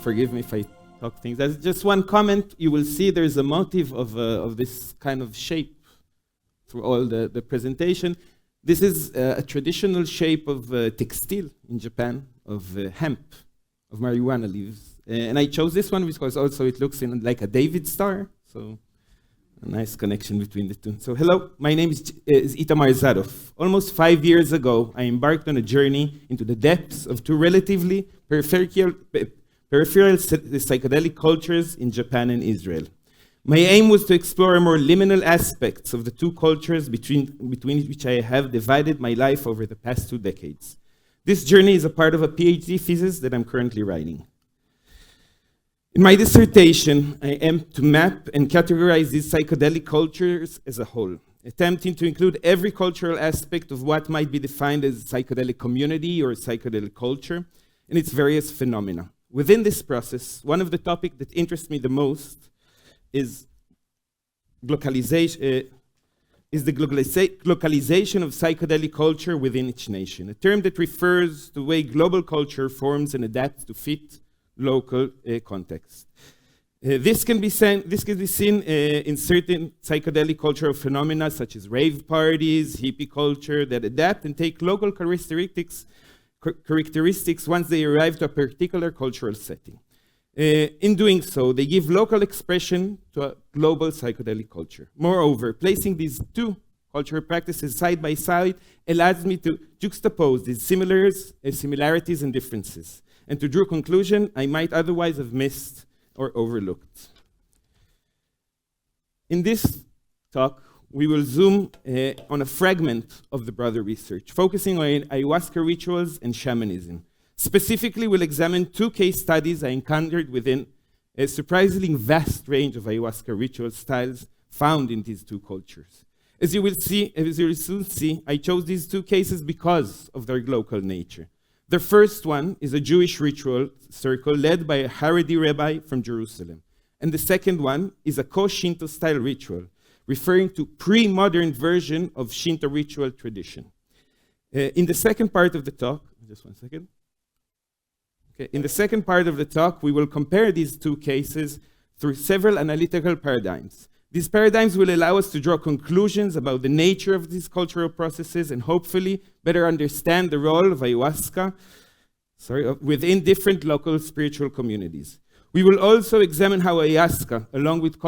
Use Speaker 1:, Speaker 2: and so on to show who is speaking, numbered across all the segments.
Speaker 1: forgive me if I talk things. As just one comment, you will see there's a motif of this kind of shape through all the presentation. This is a traditional shape of textile in Japan, of hemp, of marijuana leaves. And I chose this one because also it looks like a David star, so a nice connection between the two. So hello, my name is Itamar Zadoff. Almost 5 years ago, I embarked on a journey into the depths of two relatively peripheral psychedelic cultures in Japan and Israel. My aim was to explore more liminal aspects of the two cultures between which I have divided my life over the past 2 decades. This journey is a part of a Ph.D. thesis that I'm currently writing. In my dissertation, I aim to map and categorize these psychedelic cultures as a whole, attempting to include every cultural aspect of what might be defined as psychedelic community or psychedelic culture and its various phenomena. Within this process, one of the topics that interests me the most is glocalization, glocalization of psychedelic culture within each nation, a term that refers to the way global culture forms and adapts to fit local context. This can be seen in certain psychedelic cultural phenomena such as rave parties, hippie culture that adapt and take local characteristics once they arrive to a particular cultural setting. In doing so, they give local expression to a global psychedelic culture. Moreover, placing these two cultural practices side by side allows me to juxtapose these similarities and differences, and to draw a conclusion I might otherwise have missed or overlooked. In this talk, we will zoom on a fragment of the broader research, focusing on ayahuasca rituals and shamanism. Specifically, we'll examine 2 case studies I encountered within a surprisingly vast range of ayahuasca ritual styles found in these 2 cultures. As you will soon see, I chose these 2 cases because of their local nature. The first one is a Jewish ritual circle led by a Haredi rabbi from Jerusalem. And the second one is a Ko-Shinto style ritual, referring to pre-modern version of Shinto ritual tradition. In the second part of the talk, just one second. Okay, in the second part of the talk, we will compare these 2 cases through several analytical paradigms. These paradigms will allow us to draw conclusions about the nature of these cultural processes and hopefully better understand the role of ayahuasca within different local spiritual communities. We will also examine how ayahuasca, along with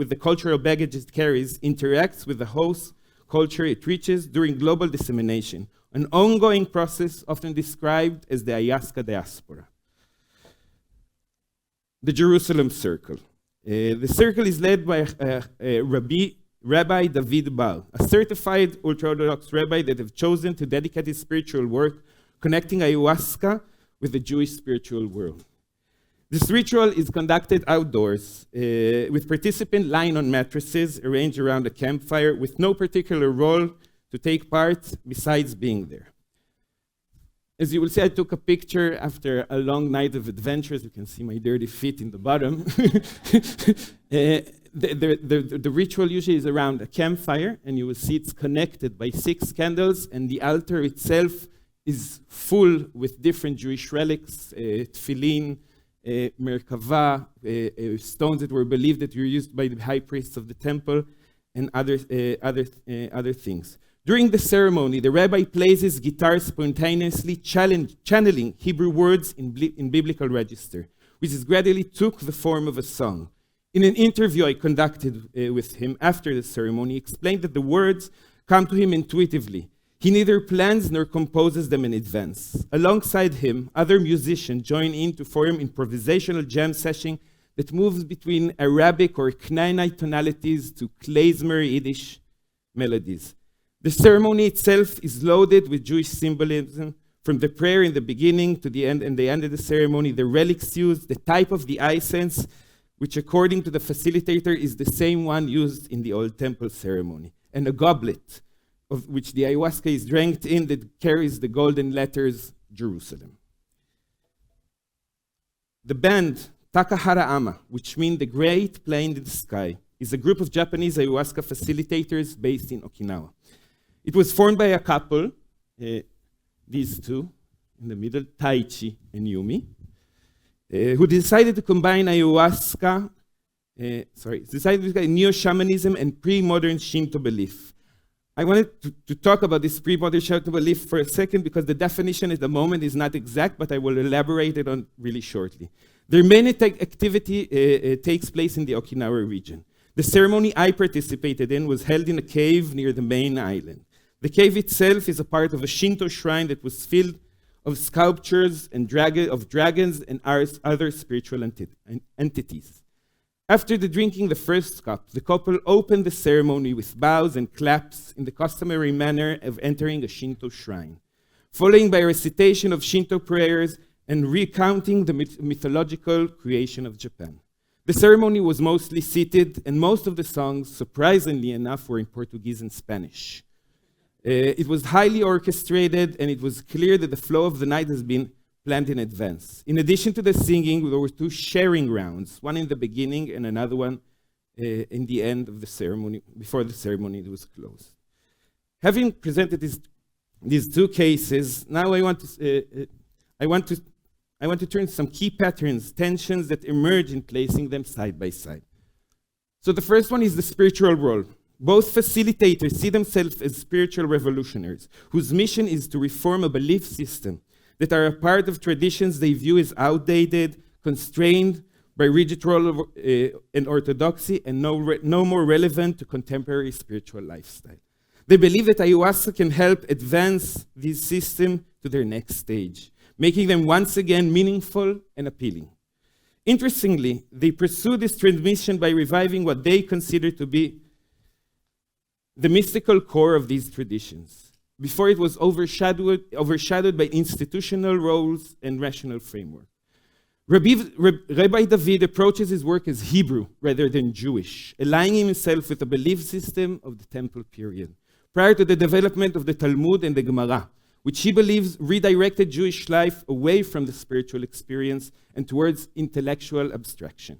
Speaker 1: the cultural baggage it carries, interacts with the host culture it reaches during global dissemination, an ongoing process often described as the ayahuasca diaspora. The Jerusalem Circle. The circle is led by Rabbi David Baal, a certified ultra-Orthodox rabbi that have chosen to dedicate his spiritual work connecting ayahuasca with the Jewish spiritual world. This ritual is conducted outdoors, with participants lying on mattresses arranged around a campfire with no particular role to take part besides being there. As you will see, I took a picture after a long night of adventures. You can see my dirty feet in the bottom. The ritual usually is around a campfire, and you will see it's connected by 6 candles, and the altar itself is full with different Jewish relics, tefillin, merkava, stones that were believed that were used by the high priests of the temple, and other things. During the ceremony, the rabbi plays his guitar spontaneously, channeling Hebrew words in biblical register, which gradually took the form of a song. In an interview I conducted with him after the ceremony, he explained that the words come to him intuitively. He neither plans nor composes them in advance. Alongside him, other musicians join in to form improvisational jam session that moves between Arabic or Knainite tonalities to klezmer Yiddish melodies. The ceremony itself is loaded with Jewish symbolism, from the prayer in the beginning to the end, and the end of the ceremony, the relics used, the type of the incense, which according to the facilitator is the same one used in the old temple ceremony, and a goblet, of which the ayahuasca is drank in, that carries the golden letters, Jerusalem. The band Takahara Ama, which means the great plane in the sky, is a group of Japanese ayahuasca facilitators based in Okinawa. It was formed by a couple, these two in the middle, Taichi and Yumi. who decided to combine ayahuasca, neo-shamanism and pre-modern Shinto belief. I wanted to talk about this pre-modern Shinto belief for a second because the definition at the moment is not exact, but I will elaborate it on really shortly. Their main activity takes place in the Okinawa region. The ceremony I participated in was held in a cave near the main island. The cave itself is a part of a Shinto shrine that was filled of sculptures and of dragons and other spiritual entities. After drinking the first cup, the couple opened the ceremony with bows and claps in the customary manner of entering a Shinto shrine, following by a recitation of Shinto prayers and recounting the mythological creation of Japan. The ceremony was mostly seated, and most of the songs, surprisingly enough, were in Portuguese and Spanish. It was highly orchestrated, and it was clear that the flow of the night has been planned in advance. In addition to the singing, there were 2 sharing rounds, one in the beginning and another one in the end of the ceremony, before the ceremony was closed. Having presented these 2 cases, now I want to turn to some key patterns, tensions that emerge in placing them side by side. So the first one is the spiritual role. Both facilitators see themselves as spiritual revolutionaries, whose mission is to reform a belief system that are a part of traditions they view as outdated, constrained by rigid role and orthodoxy, and no more relevant to contemporary spiritual lifestyle. They believe that ayahuasca can help advance this system to their next stage, making them once again meaningful and appealing. Interestingly, they pursue this transmission by reviving what they consider to be the mystical core of these traditions, before it was overshadowed by institutional roles and rational framework. Rabbi David approaches his work as Hebrew rather than Jewish, aligning himself with the belief system of the temple period, prior to the development of the Talmud and the Gemara, which he believes redirected Jewish life away from the spiritual experience and towards intellectual abstraction.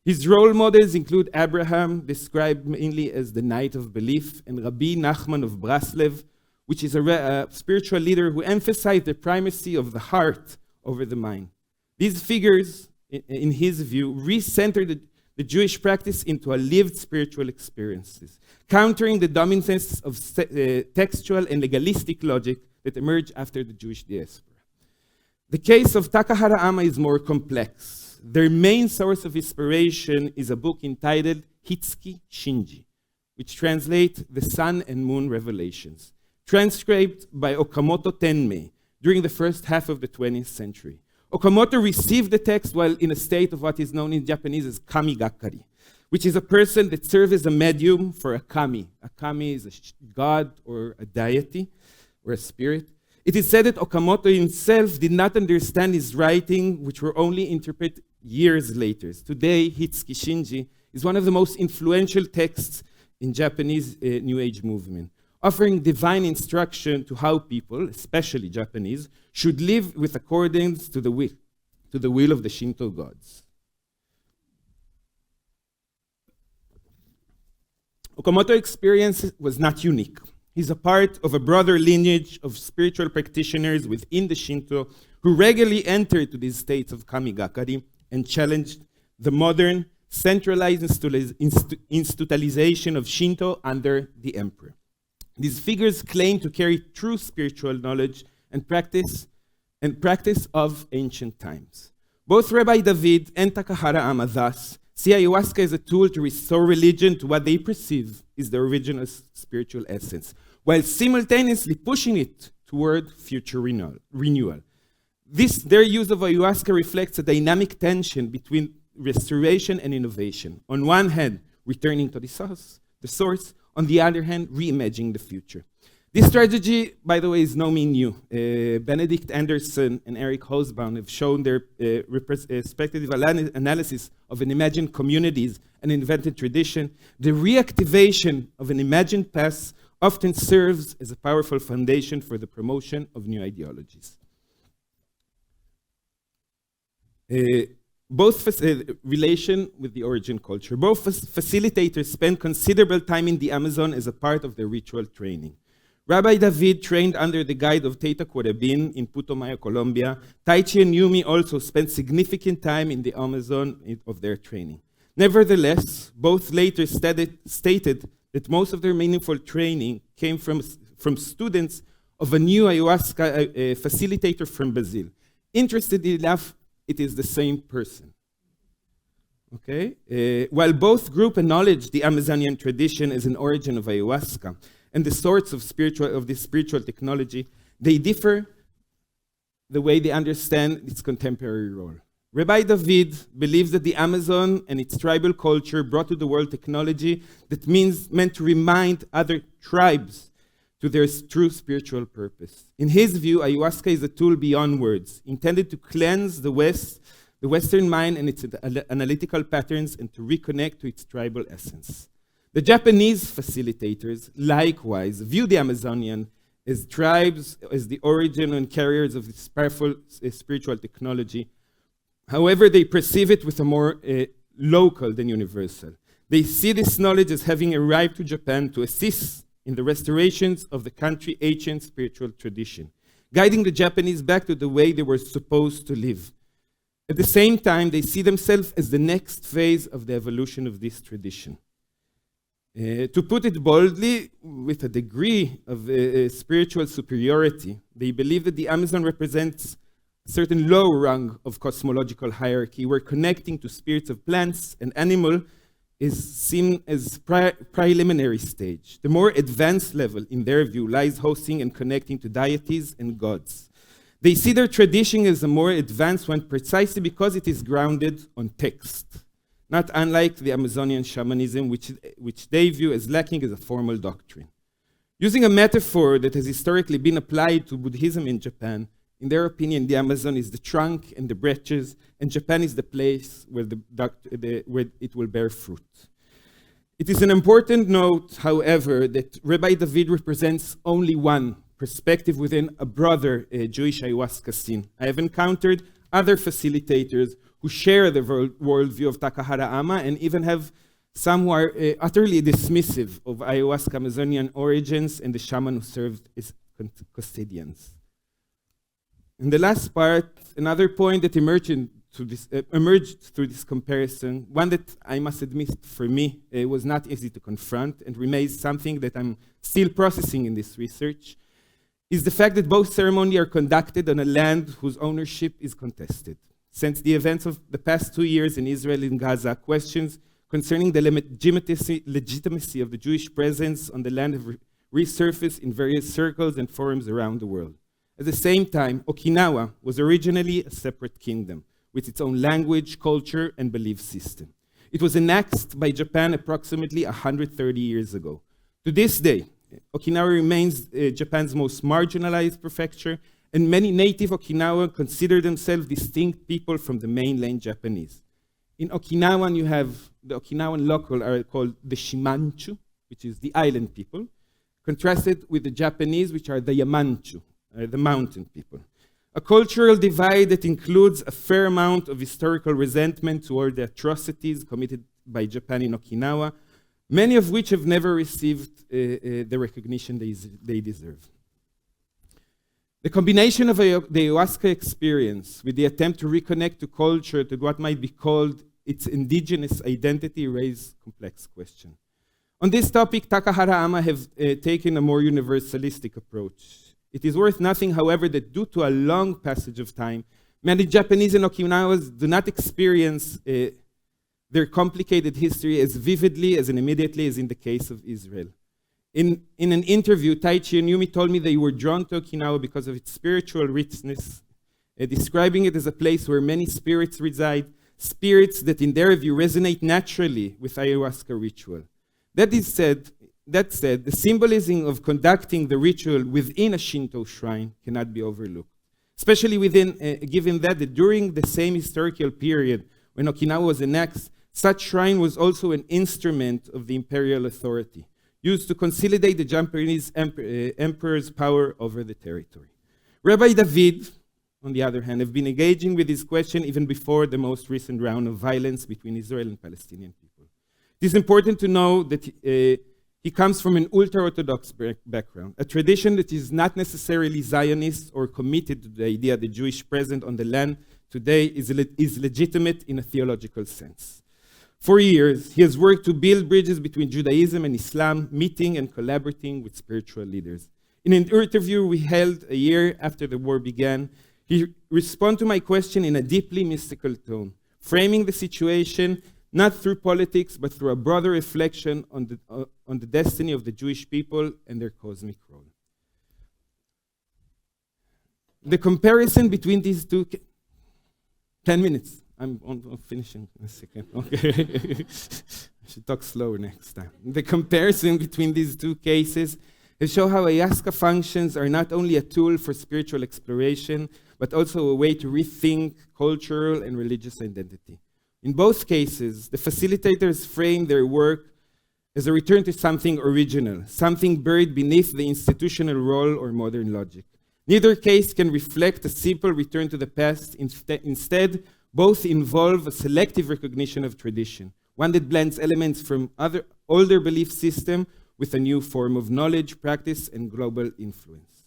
Speaker 1: His role models include Abraham, described mainly as the knight of belief, and Rabbi Nachman of Breslev, which is a spiritual leader who emphasized the primacy of the heart over the mind. These figures, in his view, re-centered the Jewish practice into a lived spiritual experiences, countering the dominance of textual and legalistic logic that emerged after the Jewish diaspora. The case of Takahara Amma is more complex. Their main source of inspiration is a book entitled Hitsuki Shinji, which translates the Sun and Moon Revelations, transcribed by Okamoto Tenmei during the first half of the 20th century. Okamoto received the text while in a state of what is known in Japanese as kamigakari, which is a person that serves as a medium for a kami. A kami is a god or a deity or a spirit. It is said that Okamoto himself did not understand his writing, which were only interpreted years later. Today, Hitsuki Shinji is one of the most influential texts in Japanese New Age movement, offering divine instruction to how people, especially Japanese, should live with accordance to the will of the Shinto gods. Okamoto's experience was not unique. He's a part of a broader lineage of spiritual practitioners within the Shinto who regularly entered to these states of kamigakari and challenged the modern, centralized institutionalization of Shinto under the emperor. These figures claim to carry true spiritual knowledge and practice of ancient times. Both Rabbi David and Takahara Amma thus see ayahuasca as a tool to restore religion to what they perceive is the original spiritual essence, while simultaneously pushing it toward future renewal. Their use of ayahuasca reflects a dynamic tension between restoration and innovation. On one hand, returning to the source, on the other hand, reimagining the future. This strategy, by the way, is no mean new. Benedict Anderson and Eric Hobsbawm have shown their respective analysis of an imagined communities and invented tradition. The reactivation of an imagined past often serves as a powerful foundation for the promotion of new ideologies. Relation with the origin culture. Both facilitators spend considerable time in the Amazon as a part of their ritual training. Rabbi David trained under the guide of Teta Corebin in Putumayo, Colombia. Taichi and Yumi also spent significant time in the Amazon of their training. Nevertheless, both later stated that most of their meaningful training came from students of a new ayahuasca facilitator from Brazil. Interestingly enough, it is the same person. Okay? While both groups acknowledge the Amazonian tradition as an origin of ayahuasca and the source of this spiritual technology, they differ the way they understand its contemporary role. Rabbi David believes that the Amazon and its tribal culture brought to the world technology that meant to remind other tribes to their true spiritual purpose. In his view, ayahuasca is a tool beyond words, intended to cleanse the Western mind and its analytical patterns and to reconnect to its tribal essence. The Japanese facilitators, likewise, view the Amazonian as tribes, as the origin and carriers of this powerful spiritual technology. However, they perceive it with a more local than universal. They see this knowledge as having arrived to Japan to assist in the restorations of the country's ancient spiritual tradition, guiding the Japanese back to the way they were supposed to live. At the same time, they see themselves as the next phase of the evolution of this tradition. To put it boldly, with a degree of spiritual superiority, they believe that the Amazon represents a certain low rung of cosmological hierarchy, where connecting to spirits of plants and animal is seen as preliminary stage. The more advanced level, in their view, lies hosting and connecting to deities and gods. They see their tradition as a more advanced one precisely because it is grounded on text, not unlike the Amazonian shamanism, which they view as lacking as a formal doctrine. Using a metaphor that has historically been applied to Buddhism in Japan, in their opinion, the Amazon is the trunk and the branches, and Japan is the place where it will bear fruit. It is an important note, however, that Rabbi David represents only one perspective within a broader Jewish ayahuasca scene. I have encountered other facilitators who share the worldview of Takahara Ama and even have some who are utterly dismissive of ayahuasca Amazonian origins and the shaman who served as custodians. In the last part, another point that emerged through this comparison, one that I must admit for me was not easy to confront and remains something that I'm still processing in this research, is the fact that both ceremonies are conducted on a land whose ownership is contested. Since the events of the past 2 years in Israel and Gaza, questions concerning the legitimacy of the Jewish presence on the land have resurfaced in various circles and forums around the world. At the same time, Okinawa was originally a separate kingdom with its own language, culture, and belief system. It was annexed by Japan approximately 130 years ago. To this day, Okinawa remains Japan's most marginalized prefecture, and many native Okinawans consider themselves distinct people from the mainland Japanese. In Okinawan, you have the Okinawan local are called the Shimanchu, which is the island people, contrasted with the Japanese, which are the Yamanchu, the mountain people. A cultural divide that includes a fair amount of historical resentment toward the atrocities committed by Japan in Okinawa, many of which have never received the recognition they deserve. The combination of the ayahuasca experience with the attempt to reconnect to culture, to what might be called its indigenous identity, raise complex questions. On this topic, Takahara Ama have taken a more universalistic approach. It is worth noting, however, that due to a long passage of time, many Japanese and Okinawans do not experience their complicated history as vividly and immediately as in the case of Israel. In an interview, Taichi and Yumi told me they were drawn to Okinawa because of its spiritual richness, describing it as a place where many spirits reside, spirits that in their view resonate naturally with ayahuasca ritual. That said, the symbolism of conducting the ritual within a Shinto shrine cannot be overlooked, especially given that during the same historical period when Okinawa was annexed, such shrine was also an instrument of the imperial authority, used to consolidate the Japanese emperor's power over the territory. Rabbi David, on the other hand, have been engaging with this question even before the most recent round of violence between Israel and Palestinian people. It is important to know that He comes from an ultra-Orthodox background, a tradition that is not necessarily Zionist or committed to the idea the Jewish presence on the land today is legitimate in a theological sense. For years, he has worked to build bridges between Judaism and Islam, meeting and collaborating with spiritual leaders. In an interview we held a year after the war began, he responded to my question in a deeply mystical tone, framing the situation not through politics, but through a broader reflection on the destiny of the Jewish people and their cosmic role. The comparison between these two... 10 minutes. I'm finishing in a second. Okay. I should talk slower next time. The comparison between these two cases has shown how ayahuasca functions are not only a tool for spiritual exploration, but also a way to rethink cultural and religious identity. In both cases, the facilitators frame their work as a return to something original, something buried beneath the institutional role or modern logic. Neither case can reflect a simple return to the past. Instead, both involve a selective recognition of tradition, one that blends elements from older belief system with a new form of knowledge, practice, and global influence.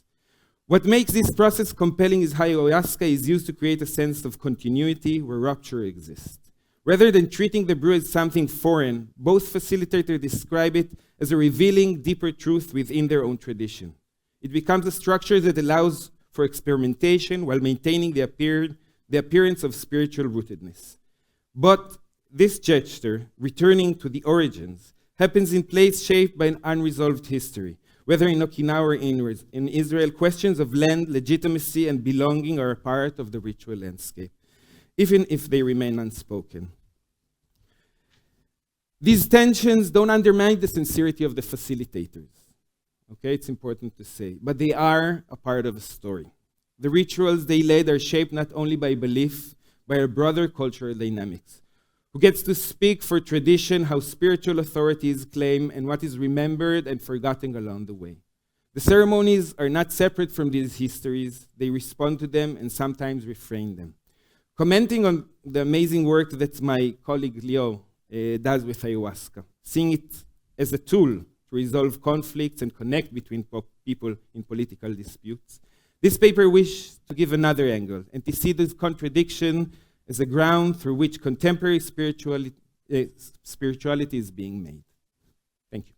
Speaker 1: What makes this process compelling is how ayahuasca is used to create a sense of continuity where rupture exists. Rather than treating the brew as something foreign, both facilitators describe it as a revealing deeper truth within their own tradition. It becomes a structure that allows for experimentation while maintaining the appearance of spiritual rootedness. But this gesture, returning to the origins, happens in place shaped by an unresolved history. Whether in Okinawa or in Israel, questions of land, legitimacy, and belonging are a part of the ritual landscape, even if they remain unspoken. These tensions don't undermine the sincerity of the facilitators. Okay, it's important to say, but they are a part of a story. The rituals they led are shaped not only by belief, by a broader cultural dynamics. Who gets to speak for tradition, how spiritual authorities claim, and what is remembered and forgotten along the way. The ceremonies are not separate from these histories. They respond to them and sometimes reframe them. Commenting on the amazing work that my colleague Leo does with ayahuasca, seeing it as a tool to resolve conflicts and connect between people in political disputes, this paper wishes to give another angle and to see this contradiction as a ground through which contemporary spirituality is being made. Thank you.